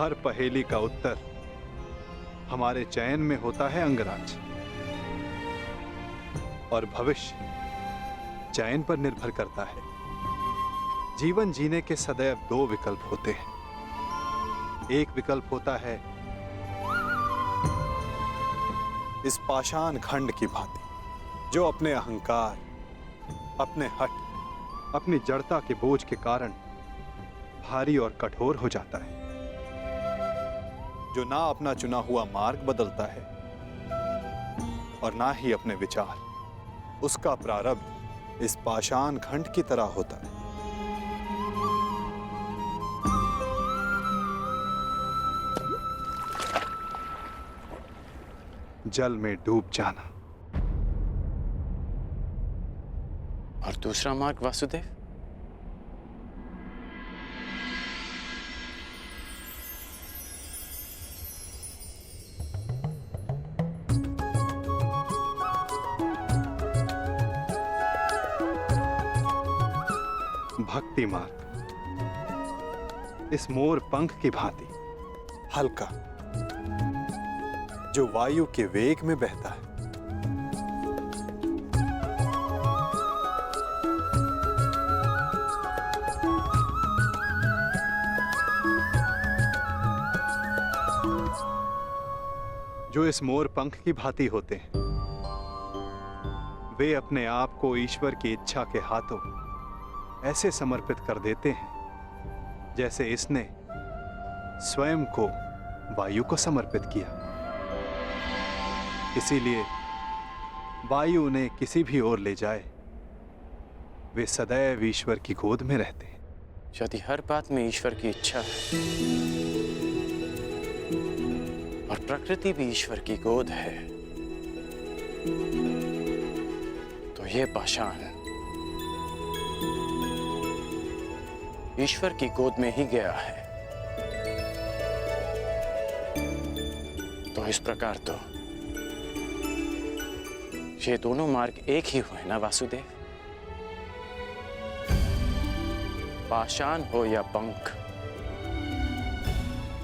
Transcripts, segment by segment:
हर पहेली का उत्तर हमारे चयन में होता है अंगराज, और भविष्य चयन पर निर्भर करता है। जीवन जीने के सदैव दो विकल्प होते हैं। एक विकल्प होता है इस पाषाण खंड की भांति, जो अपने अहंकार, अपने हठ, अपनी जड़ता के बोझ के कारण भारी और कठोर हो जाता है, जो ना अपना चुना हुआ मार्ग बदलता है और ना ही अपने विचार। उसका प्रारब्ध इस पाषाण खंड की तरह होता है। जल में डूब जाना। और दूसरा मार्ग वासुदेव? भक्ति मार्ग, इस मोर पंख की भांति हल्का, जो वायु के वेग में बहता है। जो इस मोर पंख की भांति होते हैं, वे अपने आप को ईश्वर की इच्छा के हाथों ऐसे समर्पित कर देते हैं जैसे इसने स्वयं को वायु को समर्पित किया। इसीलिए वायु उन्हें किसी भी ओर ले जाए, वे सदैव ईश्वर की गोद में रहते हैं। यदि हर बात में ईश्वर की इच्छा है और प्रकृति भी ईश्वर की गोद है, तो ये पाषाण ईश्वर की गोद में ही गया है। तो इस प्रकार तो ये दोनों मार्ग एक ही हुए ना वासुदेव? पाषाण हो या पंख,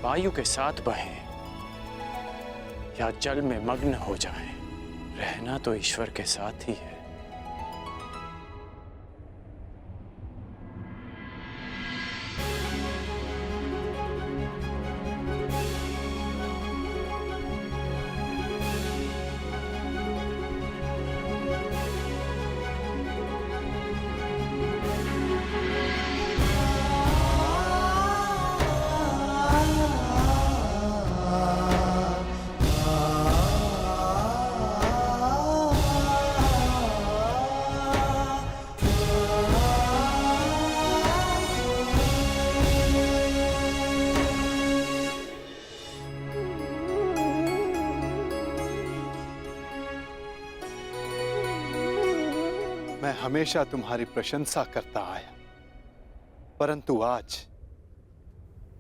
वायु के साथ बहें या जल में मग्न हो जाएं, रहना तो ईश्वर के साथ ही है। मैं हमेशा तुम्हारी प्रशंसा करता आया, परंतु आज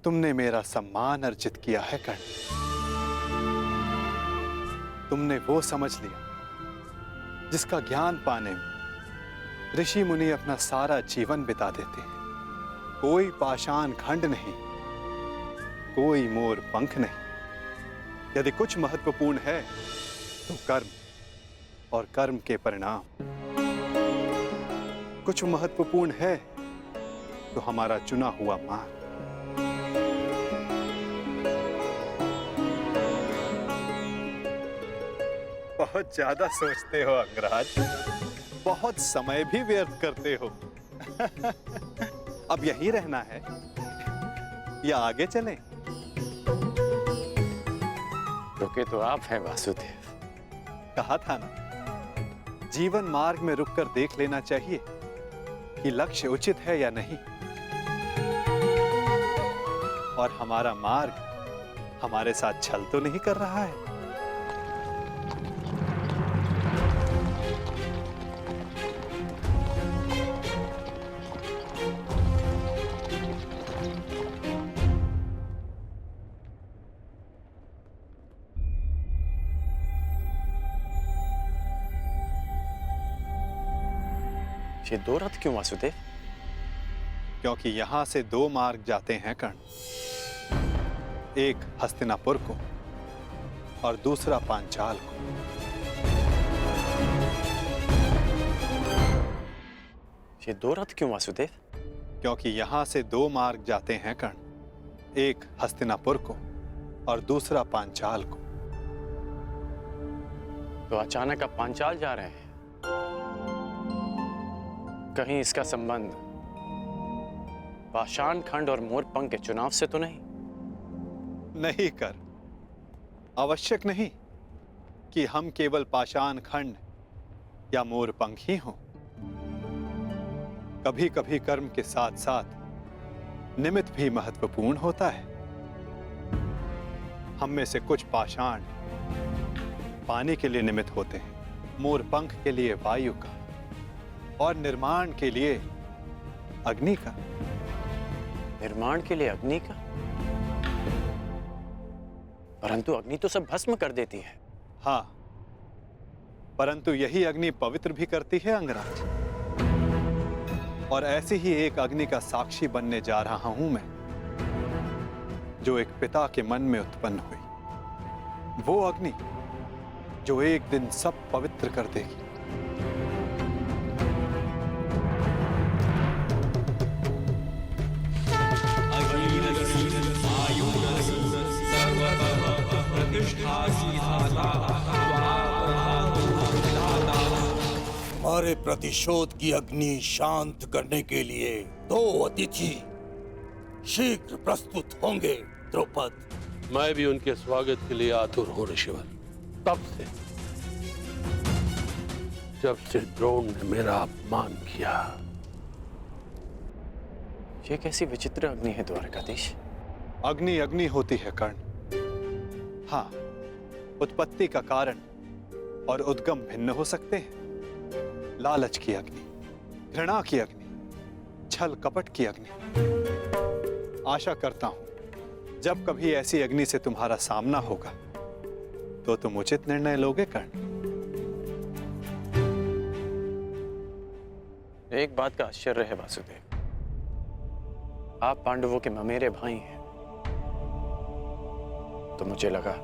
तुमने मेरा सम्मान अर्जित किया है कर्ण। तुमने वो समझ लिया जिसका ज्ञान पाने में ऋषि मुनि अपना सारा जीवन बिता देते हैं। कोई पाषाण खंड नहीं, कोई मोर पंख नहीं। यदि कुछ महत्वपूर्ण है तो कर्म और कर्म के परिणाम। कुछ महत्वपूर्ण है तो हमारा चुना हुआ मार्ग। बहुत ज्यादा सोचते हो अंगराज, बहुत समय भी व्यर्थ करते हो। अब यहीं रहना है या आगे चलें? रुके तो आप हैं वासुदेव। कहा था ना, जीवन मार्ग में रुककर देख लेना चाहिए कि लक्ष्य उचित है या नहीं, और हमारा मार्ग हमारे साथ छल तो नहीं कर रहा है। ये दो रथ क्यों वासुदेव? क्योंकि यहां से दो मार्ग जाते हैं कर्ण। एक हस्तिनापुर को और दूसरा पांचाल को। ये दो रथ क्यों वासुदेव? क्योंकि यहां से दो मार्ग जाते हैं कर्ण, एक हस्तिनापुर को और दूसरा पांचाल को। तो अचानक आप पांचाल जा रहे हैं? कहीं इसका संबंध पाषाण खंड और मोरपंख के चुनाव से तो नहीं? नहीं कर, आवश्यक नहीं कि हम केवल पाषाण खंड या मोरपंख ही हों। कभी कभी कर्म के साथ साथ निमित्त भी महत्वपूर्ण होता है। हम में से कुछ पाषाण पानी के लिए निमित्त होते हैं, मोरपंख के लिए वायु का और निर्माण के लिए अग्नि का। निर्माण के लिए अग्नि का? परंतु अग्नि तो सब भस्म कर देती है। हाँ, परंतु यही अग्नि पवित्र भी करती है अंगराज। और ऐसी ही एक अग्नि का साक्षी बनने जा रहा हूं मैं, जो एक पिता के मन में उत्पन्न हुई। वो अग्नि जो एक दिन सब पवित्र कर देगी। हमारे प्रतिशोध की अग्नि शांत करने के लिए दो अतिथि शीघ्र प्रस्तुत होंगे द्रौपद। मैं भी उनके स्वागत के लिए आतुर हूं ऋषिवर। तब से जब से द्रोण ने मेरा अपमान किया। ये कैसी विचित्र अग्नि है द्वारकाधीश? अग्नि अग्नि होती है कर्ण। हाँ, उत्पत्ति का कारण और उद्गम भिन्न हो सकते हैं। लालच की अग्नि, घृणा की अग्नि, छल कपट की अग्नि। आशा करता हूं जब कभी ऐसी अग्नि से तुम्हारा सामना होगा तो तुम उचित निर्णय लोगे कर्ण। एक बात का आश्चर्य है वासुदेव, आप पांडवों के ममेरे भाई हैं। तो मुझे लगा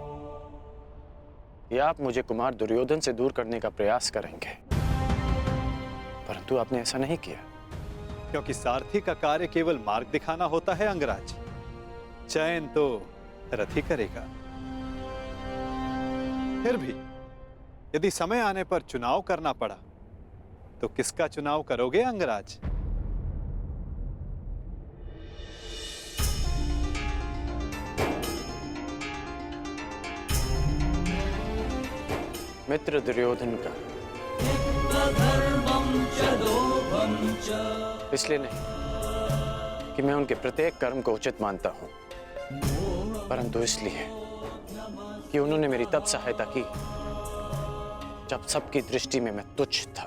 कि आप मुझे कुमार दुर्योधन से दूर करने का प्रयास करेंगे, परंतु आपने ऐसा नहीं किया। क्योंकि सारथी का कार्य केवल मार्ग दिखाना होता है अंगराज, चयन तो रथ ही करेगा। फिर भी यदि समय आने पर चुनाव करना पड़ा तो किसका चुनाव करोगे अंगराज? मित्र दुर्योधन का। इसलिए नहीं कि मैं उनके प्रत्येक कर्म को उचित मानता हूं, परंतु इसलिए कि उन्होंने मेरी तब सहायता की जब सबकी दृष्टि में मैं तुच्छ था।